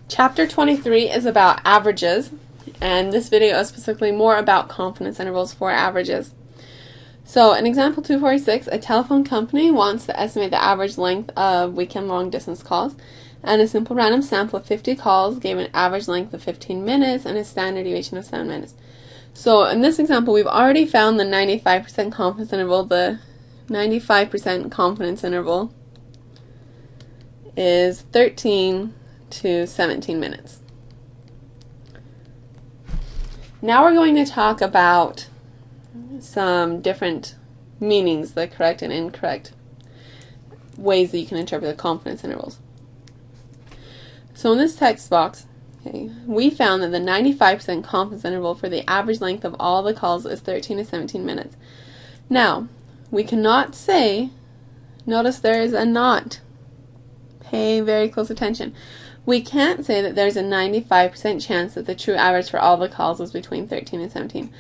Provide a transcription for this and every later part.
Chapter 23 is about averages, and this video is specifically more about confidence intervals for averages. So in example 246, a telephone company wants to estimate the average length of weekend long distance calls, and a simple random sample of 50 calls gave an average length of 15 minutes and a standard deviation of 7 minutes. So in this example, we've already found the 95% confidence interval. The 95% confidence interval is 13 to 17 minutes. Now we're going to talk about some different meanings, the correct and incorrect ways that you can interpret the confidence intervals. So in this text box, we found that the 95% confidence interval for the average length of all the calls is 13 to 17 minutes. Now, we cannot say, notice there is a not. Pay very close attention. We can't say that there's a 95% chance that the true average for all the calls is between 13 and 17.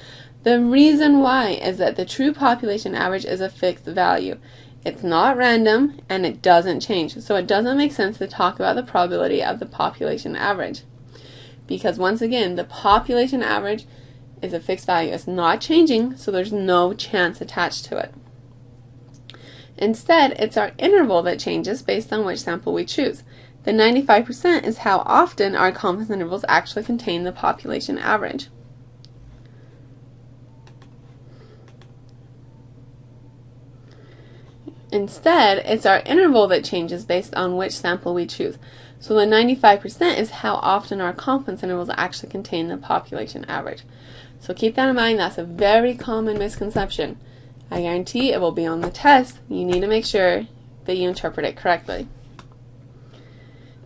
The reason why is that the true population average is a fixed value. It's not random and it doesn't change. So it doesn't make sense to talk about the probability of the population average. Because once again, the population average is a fixed value. It's not changing, so there's no chance attached to it. Instead, it's our interval that changes based on which sample we choose. The 95% is how often our confidence intervals actually contain the population average. Instead, it's our interval that changes based on which sample we choose. So the 95% is how often our confidence intervals actually contain the population average. So keep that in mind. That's a very common misconception. I guarantee it will be on the test. You need to make sure that you interpret it correctly.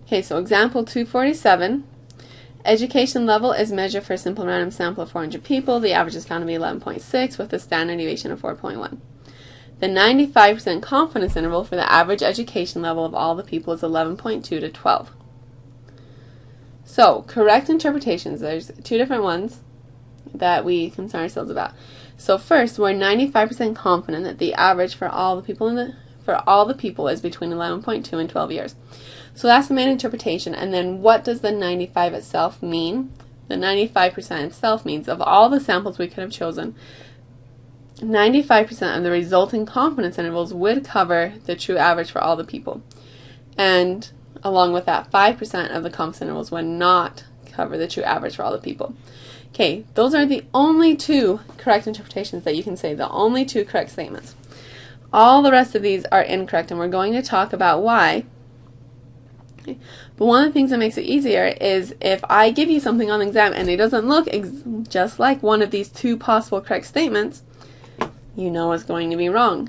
Okay, so example 247. Education level is measured for a simple random sample of 400 people. The average is found to be 11.6 with a standard deviation of 4.1. The 95% confidence interval for the average education level of all the people is 11.2 to 12. So, correct interpretations. There's two different ones that we concern ourselves about. So first, we're 95% confident that the average for all the people is between 11.2 and 12 years. So that's the main interpretation. And then what does the 95 itself mean? The 95% itself means of all the samples we could have chosen, 95% of the resulting confidence intervals would cover the true average for all the people. And along with that, 5% of the confidence intervals would not cover the true average for all the people. Okay, those are the only two correct interpretations that you can say, the only two correct statements. All the rest of these are incorrect, and we're going to talk about why. Okay. But one of the things that makes it easier is if I give you something on the exam and it doesn't look just like one of these two possible correct statements, you know it's going to be wrong.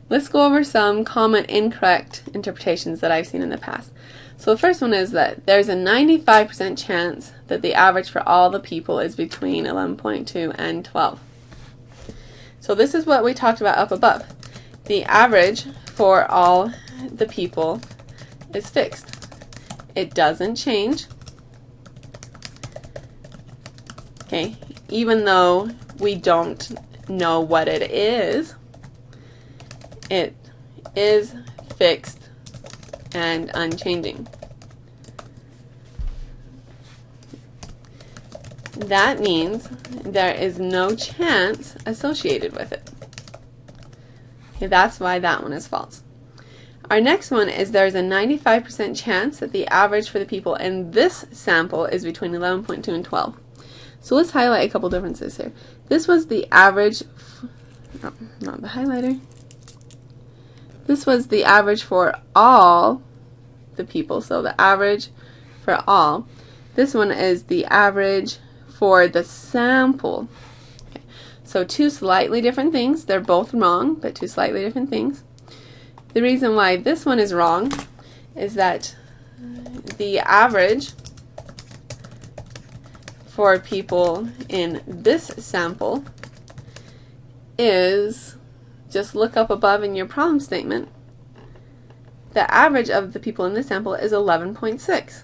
Let's go over some common incorrect interpretations that I've seen in the past. So the first one is that there's a 95% chance that the average for all the people is between 11.2 and 12. So this is what we talked about up above. The average for all the people is fixed. It doesn't change. Okay, even though we don't know what it is fixed and unchanging. That means there is no chance associated with it. Okay, that's why that one is false. Our next one is there's a 95% chance that the average for the people in this sample is between 11.2 and 12. So let's highlight a couple differences here. This was the average, not the highlighter. This was the average for all the people, so the average for all. This one is the average for the sample. Okay. So two slightly different things. They're both wrong, but two slightly different things. The reason why this one is wrong is that the average for people in this sample is, just look up above in your problem statement, the average of the people in this sample is 11.6.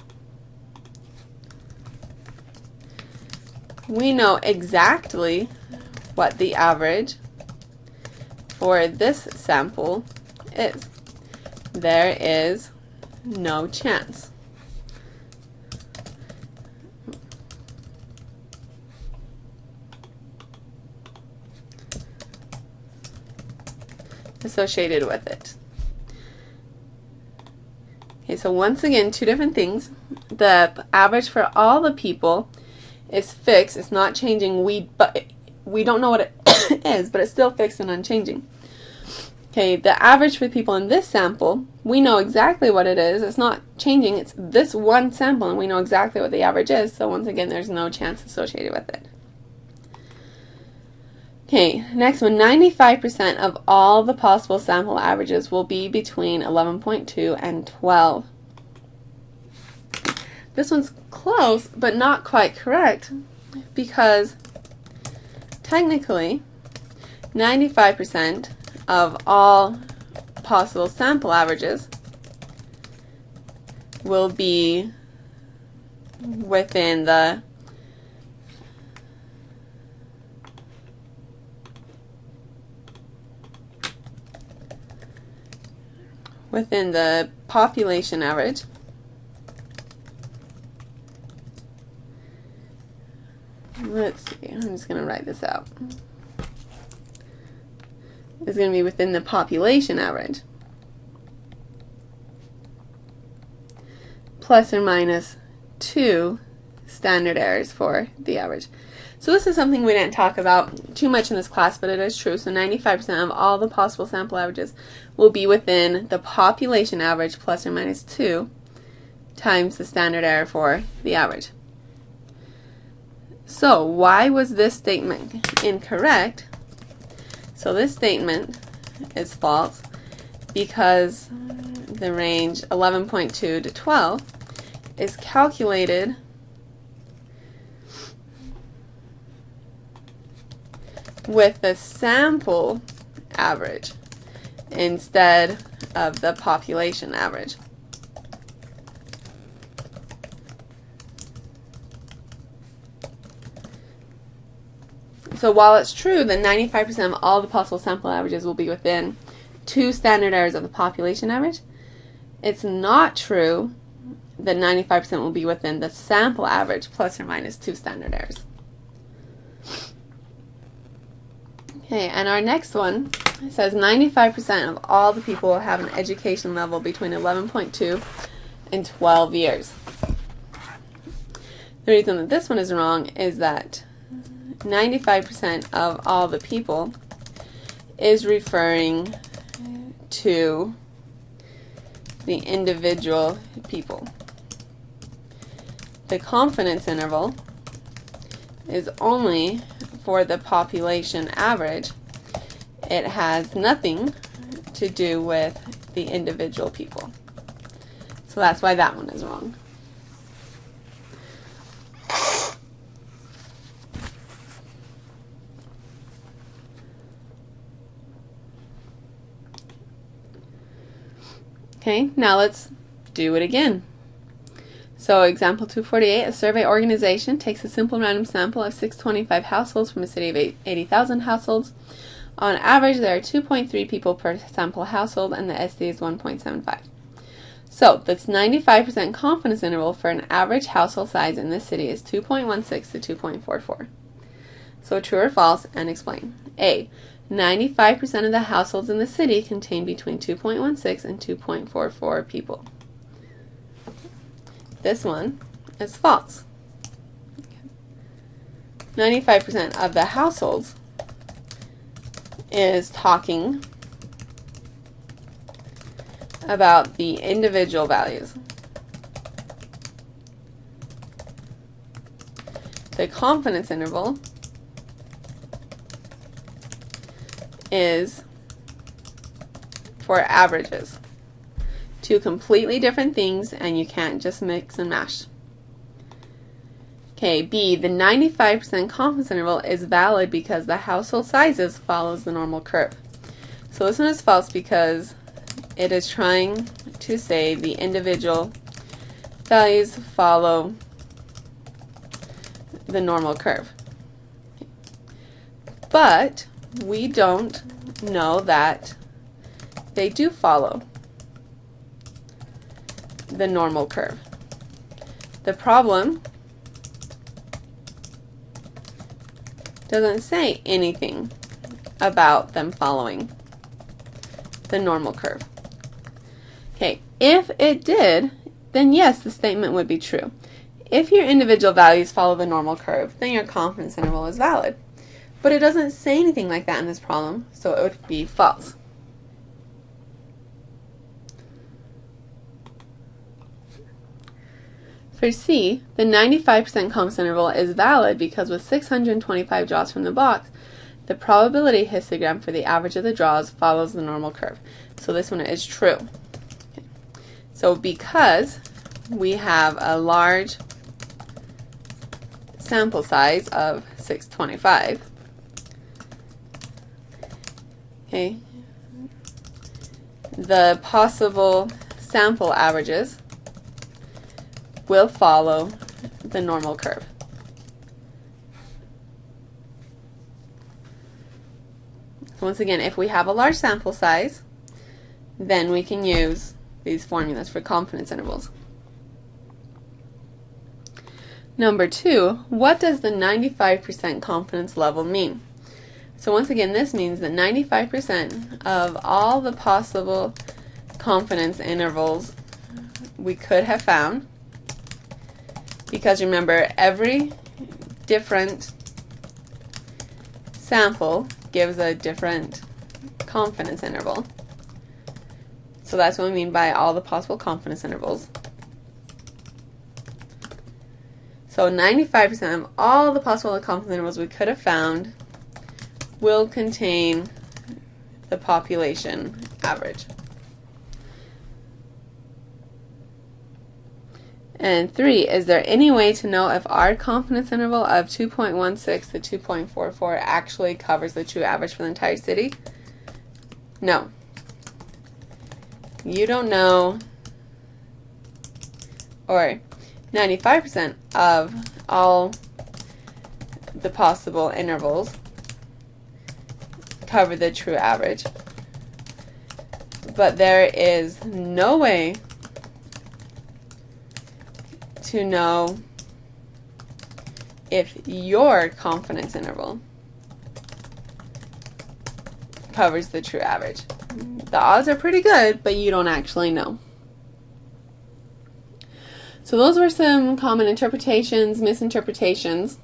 We know exactly what the average for this sample is. There is no chance. associated with it. Okay, so once again, two different things. The average for all the people is fixed. It's not changing. We don't know what it is, but it's still fixed and unchanging. Okay, the average for people in this sample, we know exactly what it is. It's not changing. It's this one sample, and we know exactly what the average is. So once again, there's no chance associated with it. Okay, next one, 95% of all the possible sample averages will be between 11.2 and 12. This one's close, but not quite correct, because technically, 95% of all possible sample averages will be within the population average. Let's see, I'm just going to write this out. It's going to be within the population average, plus or minus 2 standard errors for the average. So this is something we didn't talk about too much in this class, but it is true. So 95% of all the possible sample averages will be within the population average plus or minus 2 times the standard error for the average. So why was this statement incorrect? So this statement is false because the range 11.2 to 12 is calculated with the sample average instead of the population average. So while it's true that 95% of all the possible sample averages will be within 2 standard errors of the population average, it's not true that 95% will be within the sample average plus or minus 2 standard errors. Okay, and our next one says 95% of all the people will have an education level between 11.2 and 12 years. The reason that this one is wrong is that 95% of all the people is referring to the individual people. The confidence interval is only for the population average. It has nothing to do with the individual people. So that's why that one is wrong. Okay, now let's do it again. So example 248, a survey organization takes a simple random sample of 625 households from a city of 80,000 households. On average, there are 2.3 people per sample household, and the SD is 1.75. So that's 95% confidence interval for an average household size in this city is 2.16 to 2.44. So true or false, and explain. A, 95% of the households in the city contain between 2.16 and 2.44 people. This one is false. 95% of the households is talking about the individual values. The confidence interval is for averages. Two completely different things, and you can't just mix and mash. Okay, B, the 95% confidence interval is valid because the household sizes follows the normal curve. So this one is false because it is trying to say the individual values follow the normal curve. But we don't know that they do follow the normal curve. The problem doesn't say anything about them following the normal curve. Okay, if it did, then yes, the statement would be true. If your individual values follow the normal curve, then your confidence interval is valid. But it doesn't say anything like that in this problem, so it would be false. For C, the 95% confidence interval is valid because with 625 draws from the box, the probability histogram for the average of the draws follows the normal curve. So this one is true. Okay. So because we have a large sample size of 625, okay, the possible sample averages will follow the normal curve. Once again, if we have a large sample size, then we can use these formulas for confidence intervals. Number 2, what does the 95% confidence level mean? So once again, this means that 95% of all the possible confidence intervals we could have found, because remember, every different sample gives a different confidence interval. So that's what we mean by all the possible confidence intervals. So 95% of all the possible confidence intervals we could have found will contain the population average. And 3, is there any way to know if our confidence interval of 2.16 to 2.44 actually covers the true average for the entire city? No. You don't know, or 95% of all the possible intervals cover the true average, but there is no way to know if your confidence interval covers the true average. The odds are pretty good, but you don't actually know. So those were some common interpretations, misinterpretations.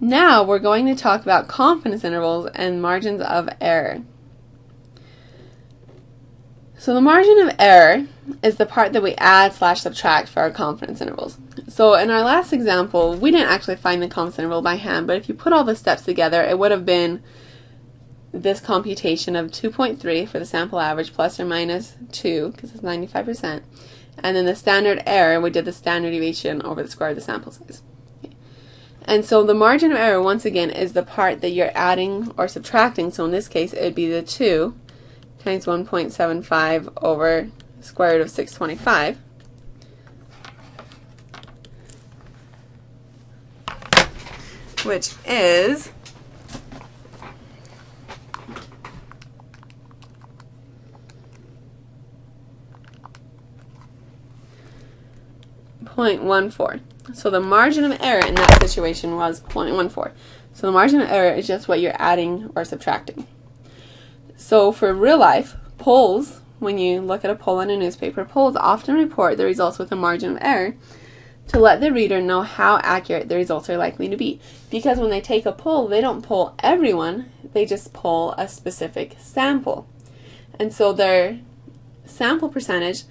Now we're going to talk about confidence intervals and margins of error. So the margin of error is the part that we add/subtract for our confidence intervals. So in our last example, we didn't actually find the confidence interval by hand, but if you put all the steps together, it would have been this computation of 2.3 for the sample average plus or minus 2, because it's 95%. And then the standard error, we did the standard deviation over the square of the sample size. Okay. And so the margin of error, once again, is the part that you're adding or subtracting. So in this case, it would be the 2 times 1.75 over square root of 625. Which is 0.14. So the margin of error in that situation was 0.14. So the margin of error is just what you're adding or subtracting. So for real life, polls, when you look at a poll in a newspaper, polls often report the results with a margin of error to let the reader know how accurate the results are likely to be. Because when they take a poll, they don't poll everyone, they just poll a specific sample. And so their sample percentage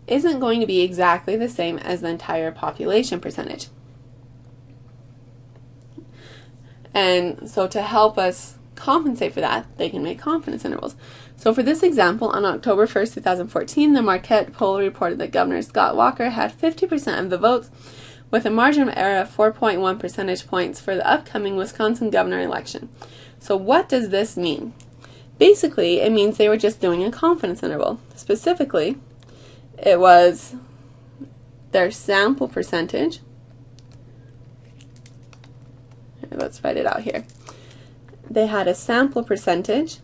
isn't going to be exactly the same as the entire population percentage. And so to help us compensate for that, they can make confidence intervals. So for this example, on October 1st, 2014, the Marquette poll reported that Governor Scott Walker had 50% of the votes with a margin of error of 4.1 percentage points for the upcoming Wisconsin governor election. So what does this mean? Basically, it means they were just doing a confidence interval. Specifically, it was their sample percentage. Let's write it out here. They had a sample percentage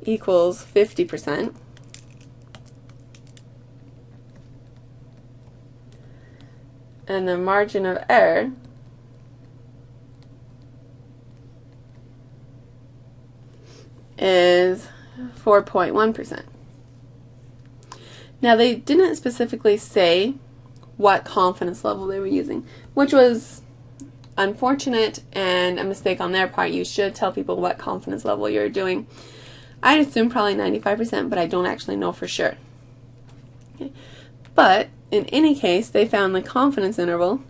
equals 50%. And the margin of error is 4.1%. Now, they didn't specifically say what confidence level they were using, which was unfortunate and a mistake on their part. You should tell people what confidence level you're doing. I'd assume probably 95%, but I don't actually know for sure. Okay. But in any case, they found the confidence interval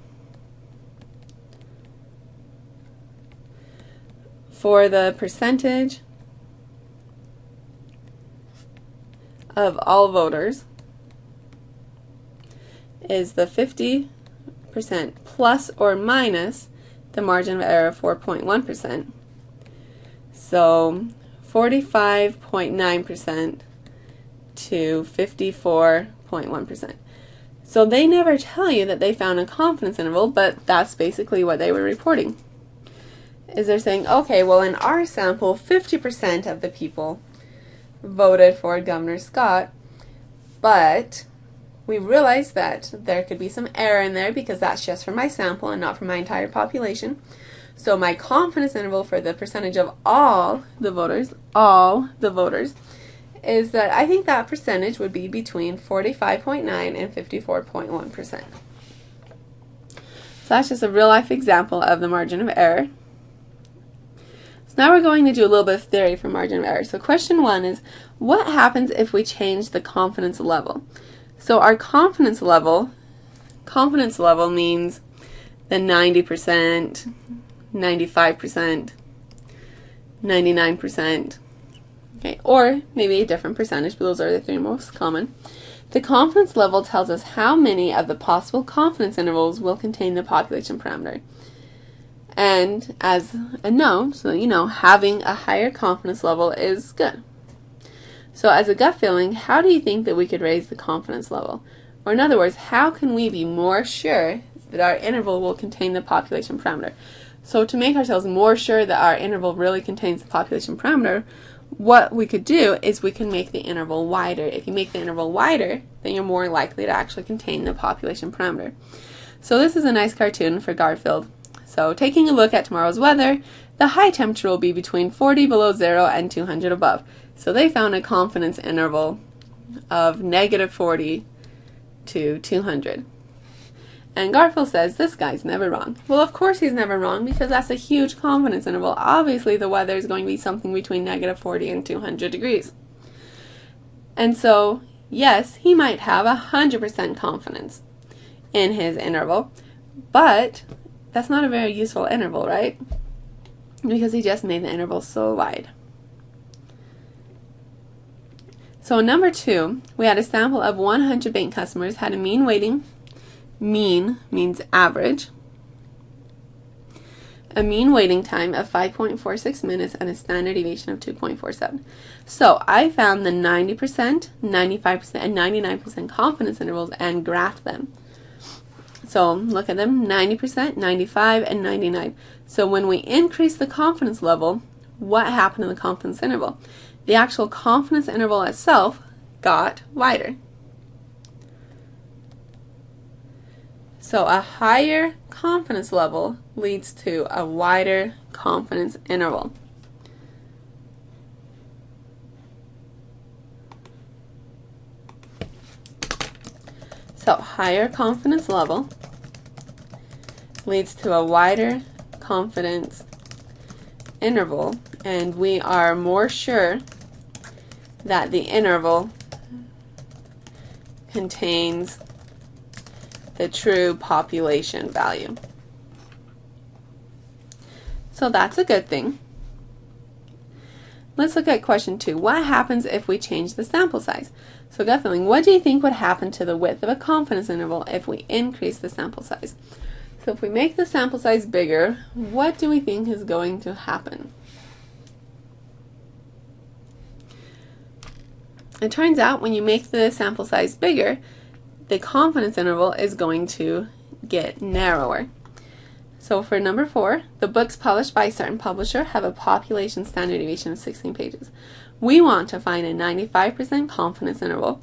for the percentage of all voters is the 50% plus or minus the margin of error of 4.1%. So 45.9% to 54.1%. So they never tell you that they found a confidence interval, but that's basically what they were reporting. Is they're saying, okay, well, in our sample, 50% of the people voted for Governor Scott, but we realized that there could be some error in there because that's just for my sample and not for my entire population. So my confidence interval for the percentage of all the voters, is that I think that percentage would be between 45.9 and 54.1%. So that's just a real life example of the margin of error. So now we're going to do a little bit of theory for margin of error. So question 1 is, what happens if we change the confidence level? So our confidence level means the 90%, 95%, 99%, okay, or maybe a different percentage, but those are the three most common. The confidence level tells us how many of the possible confidence intervals will contain the population parameter. And as a note, so you know, having a higher confidence level is good. So as a gut feeling, how do you think that we could raise the confidence level? Or in other words, how can we be more sure that our interval will contain the population parameter? So to make ourselves more sure that our interval really contains the population parameter, what we could do is we can make the interval wider. If you make the interval wider, then you're more likely to actually contain the population parameter. So this is a nice cartoon for Garfield. So taking a look at tomorrow's weather, the high temperature will be between 40 below zero and 200 above. So they found a confidence interval of -40 to 200. And Garfield says, this guy's never wrong. Well, of course he's never wrong, because that's a huge confidence interval. Obviously the weather is going to be something between -40 and 200 degrees. And so, yes, he might have 100% confidence in his interval, but that's not a very useful interval, right? Because he just made the interval so wide. So in number 2, we had a sample of 100 bank customers, had a mean weighting, mean means average, a mean waiting time of 5.46 minutes and a standard deviation of 2.47. So I found the 90%, 95%, and 99% confidence intervals and graphed them. So look at them, 90%, 95, and 99. So when we increase the confidence level, what happened in the confidence interval? The actual confidence interval itself got wider. So a higher confidence level leads to a wider confidence interval. So higher confidence level leads to a wider confidence interval, and we are more sure that the interval contains the true population value. So that's a good thing. Let's look at question 2. What happens if we change the sample size? So gut feeling, what do you think would happen to the width of a confidence interval if we increase the sample size? So if we make the sample size bigger, what do we think is going to happen? It turns out when you make the sample size bigger, the confidence interval is going to get narrower. So for number 4, the books published by a certain publisher have a population standard deviation of 16 pages. We want to find a 95% confidence interval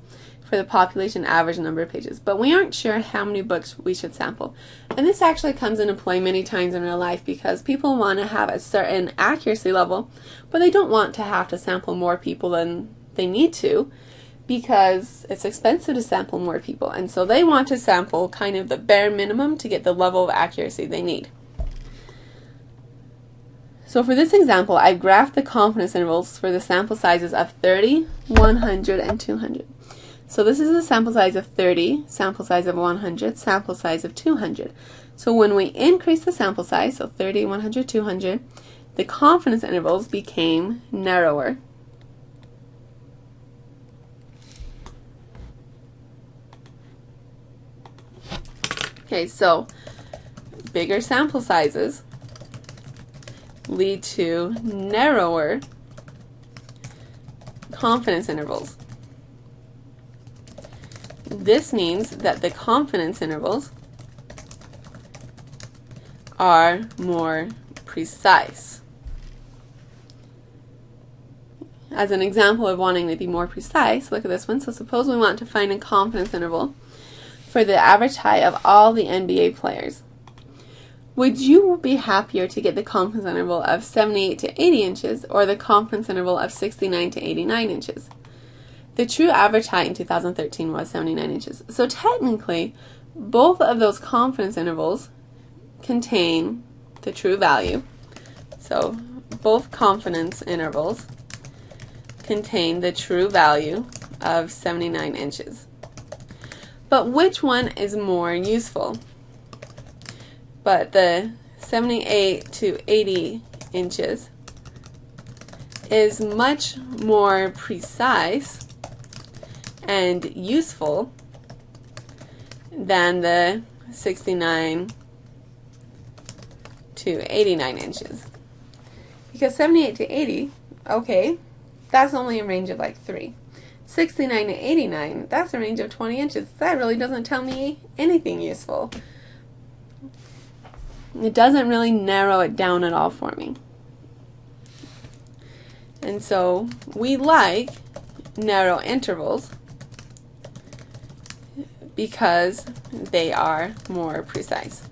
for the population average number of pages, but we aren't sure how many books we should sample. And this actually comes into play many times in real life because people want to have a certain accuracy level, but they don't want to have to sample more people than they need to because it's expensive to sample more people. And so they want to sample kind of the bare minimum to get the level of accuracy they need. So for this example, I've graphed the confidence intervals for the sample sizes of 30, 100, and 200. So this is the sample size of 30, sample size of 100, sample size of 200. So when we increase the sample size, so 30, 100, 200, the confidence intervals became narrower. Okay, so bigger sample sizes lead to narrower confidence intervals. This means that the confidence intervals are more precise. As an example of wanting to be more precise, look at this one. So suppose we want to find a confidence interval for the average height of all the NBA players. Would you be happier to get the confidence interval of 78 to 80 inches or the confidence interval of 69 to 89 inches? The true average height in 2013 was 79 inches. So technically, both of those confidence intervals contain the true value. So both confidence intervals contain the true value of 79 inches. But which one is more useful? But the 78 to 80 inches is much more precise and useful than the 69 to 89 inches. Because 78 to 80, okay, that's only a range of like 3. 69 to 89, that's a range of 20 inches. That really doesn't tell me anything useful. It doesn't really narrow it down at all for me. And so we like narrow intervals because they are more precise.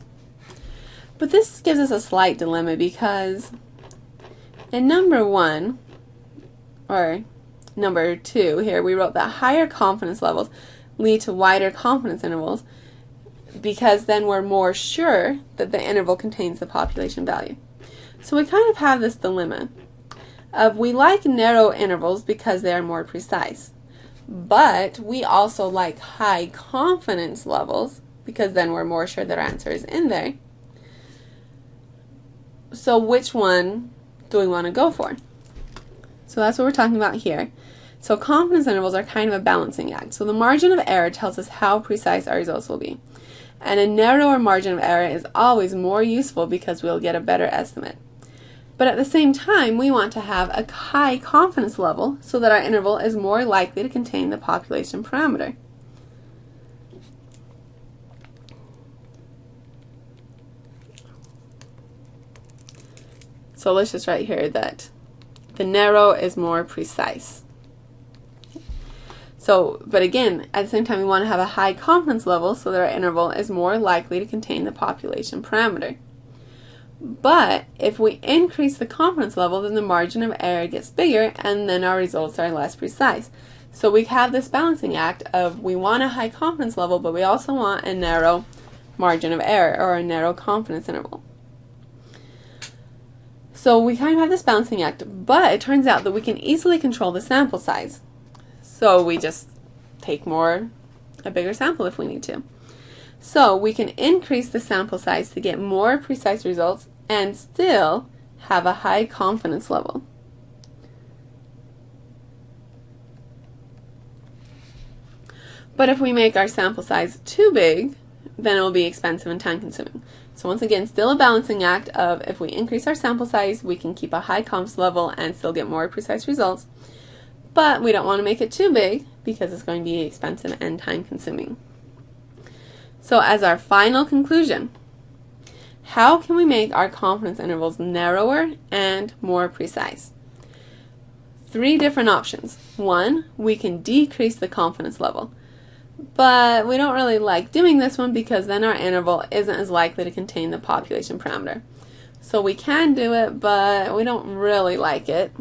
But this gives us a slight dilemma because in number 1, or number 2 here, we wrote that higher confidence levels lead to wider confidence intervals because then we're more sure that the interval contains the population value. So we kind of have this dilemma of we like narrow intervals because they are more precise, but we also like high confidence levels because then we're more sure that our answer is in there. So which one do we want to go for? So that's what we're talking about here. So confidence intervals are kind of a balancing act. So the margin of error tells us how precise our results will be. And a narrower margin of error is always more useful because we'll get a better estimate. But at the same time, we want to have a high confidence level so that our interval is more likely to contain the population parameter. So let's just write here that the narrow is more precise. So, but again, at the same time, we want to have a high confidence level so that our interval is more likely to contain the population parameter. But if we increase the confidence level, then the margin of error gets bigger and then our results are less precise. So we have this balancing act of we want a high confidence level, but we also want a narrow margin of error or a narrow confidence interval. So we kind of have this balancing act, but it turns out that we can easily control the sample size. So we just take a bigger sample if we need to. So we can increase the sample size to get more precise results and still have a high confidence level. But if we make our sample size too big, then it will be expensive and time consuming. So once again, still a balancing act of if we increase our sample size, we can keep a high confidence level and still get more precise results. But we don't want to make it too big because it's going to be expensive and time consuming. So as our final conclusion, how can we make our confidence intervals narrower and more precise? 3 different options. 1, we can decrease the confidence level. But we don't really like doing this one because then our interval isn't as likely to contain the population parameter. So we can do it, but we don't really like it.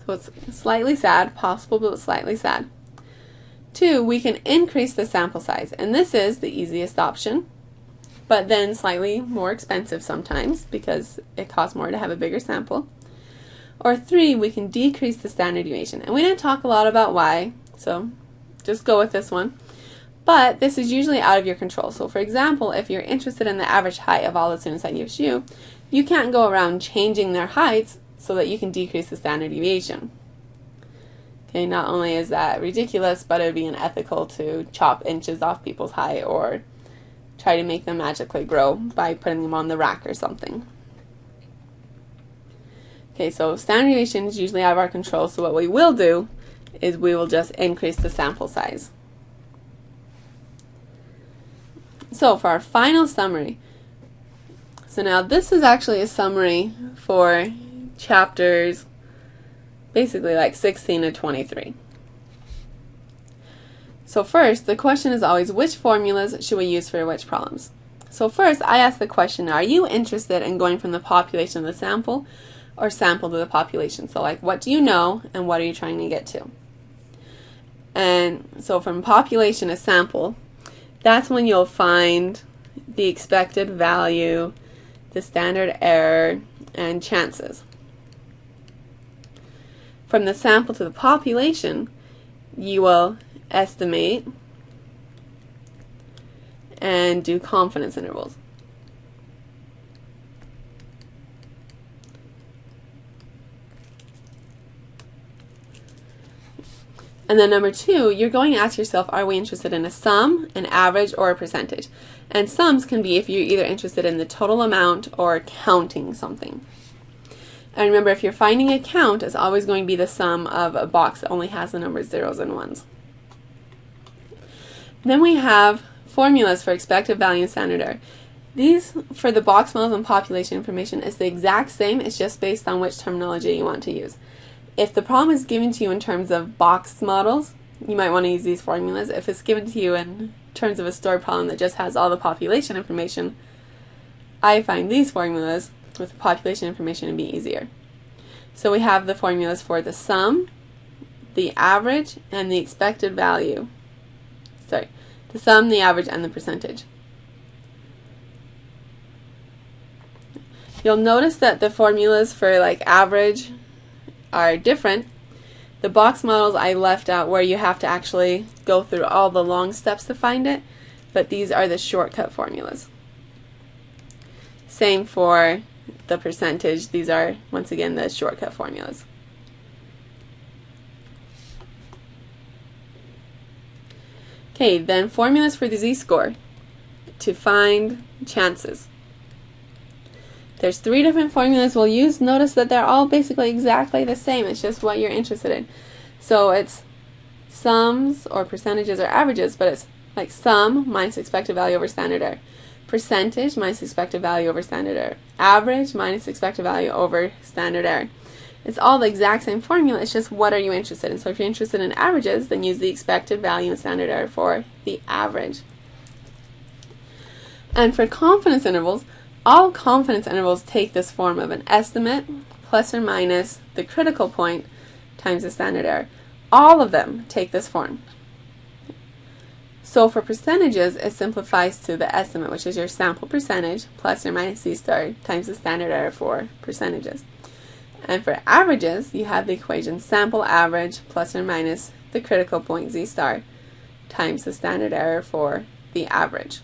So it's slightly sad, possible but slightly sad. 2, we can increase the sample size, and this is the easiest option, but then slightly more expensive sometimes because it costs more to have a bigger sample. Or 3, we can decrease the standard deviation, and we didn't talk a lot about why, so just go with this one. But this is usually out of your control. So for example, if you're interested in the average height of all the students at USU, you can't go around changing their heights so that you can decrease the standard deviation. Okay, not only is that ridiculous, but it would be unethical to chop inches off people's height or try to make them magically grow by putting them on the rack or something. Okay, so standard deviation is usually out of our control, so what we will do is we will just increase the sample size. So for our final summary, so now this is actually a summary for chapters basically like 16 to 23. So first, the question is always, which formulas should we use for which problems? So first, I ask the question, are you interested in going from the population to the sample or sample to the population? So like, what do you know and what are you trying to get to? And so from population to sample, that's when you'll find the expected value, the standard error, and chances. From the sample to the population, you will estimate and do confidence intervals. And then number 2, you're going to ask yourself, are we interested in a sum, an average, or a percentage? And sums can be if you're either interested in the total amount or counting something. And remember, if you're finding a count, it's always going to be the sum of a box that only has the numbers zeros and ones. Then we have formulas for expected value and standard error. These, for the box models and population information, is the exact same. It's just based on which terminology you want to use. If the problem is given to you in terms of box models, you might want to use these formulas. If it's given to you in terms of a story problem that just has all the population information, I find these formulas with the population information to be easier. So we have the formulas for the sum, the average, and the expected value. Sorry, the sum, the average, and the percentage. You'll notice that the formulas for like average are different. The box models I left out where you have to actually go through all the long steps to find it, but these are the shortcut formulas. Same for the percentage. These are, once again, the shortcut formulas. Okay, then formulas for the z-score to find chances. There's 3 different formulas we'll use. Notice that they're all basically exactly the same. It's just what you're interested in. So it's sums or percentages or averages, but it's like sum minus expected value over standard error. Percentage minus expected value over standard error. Average minus expected value over standard error. It's all the exact same formula. It's just what are you interested in. So if you're interested in averages, then use the expected value and standard error for the average. And for confidence intervals, all confidence intervals take this form of an estimate plus or minus the critical point times the standard error. All of them take this form. So for percentages, it simplifies to the estimate, which is your sample percentage plus or minus z star times the standard error for percentages. And for averages, you have the equation sample average plus or minus the critical point z star times the standard error for the average.